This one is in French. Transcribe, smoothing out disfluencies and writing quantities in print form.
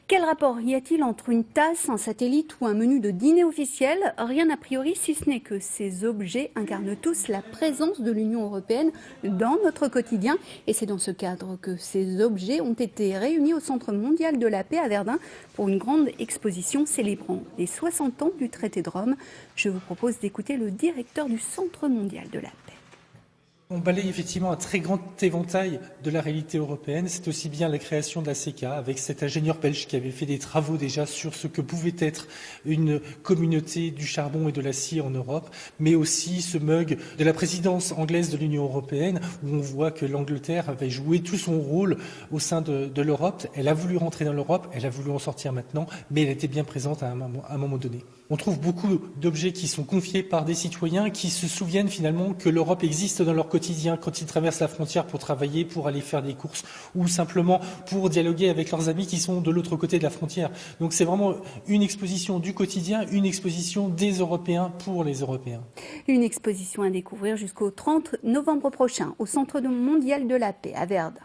Quel rapport y a-t-il entre une tasse, un satellite ou un menu de dîner officiel? Rien a priori, si ce n'est que ces objets incarnent tous la présence de l'Union européenne dans notre quotidien. Et c'est dans ce cadre que ces objets ont été réunis au Centre mondial de la paix à Verdun pour une grande exposition célébrant les 60 ans du traité de Rome. Je vous propose d'écouter le directeur du Centre mondial de la paix. On balaye effectivement un très grand éventail de la réalité européenne. C'est aussi bien la création de la CECA avec cet ingénieur belge qui avait fait des travaux déjà sur ce que pouvait être une communauté du charbon et de l'acier en Europe, mais aussi ce mug de la présidence anglaise de l'Union européenne où on voit que l'Angleterre avait joué tout son rôle au sein de l'Europe. Elle a voulu rentrer dans l'Europe, elle a voulu en sortir maintenant, mais elle était bien présente à un moment donné. On trouve beaucoup d'objets qui sont confiés par des citoyens qui se souviennent finalement que l'Europe existe dans leur quotidien quand ils traversent la frontière pour travailler, pour aller faire des courses ou simplement pour dialoguer avec leurs amis qui sont de l'autre côté de la frontière. Donc c'est vraiment une exposition du quotidien, une exposition des Européens pour les Européens. Une exposition à découvrir jusqu'au 30 novembre prochain au Centre mondial de la paix à Verdun.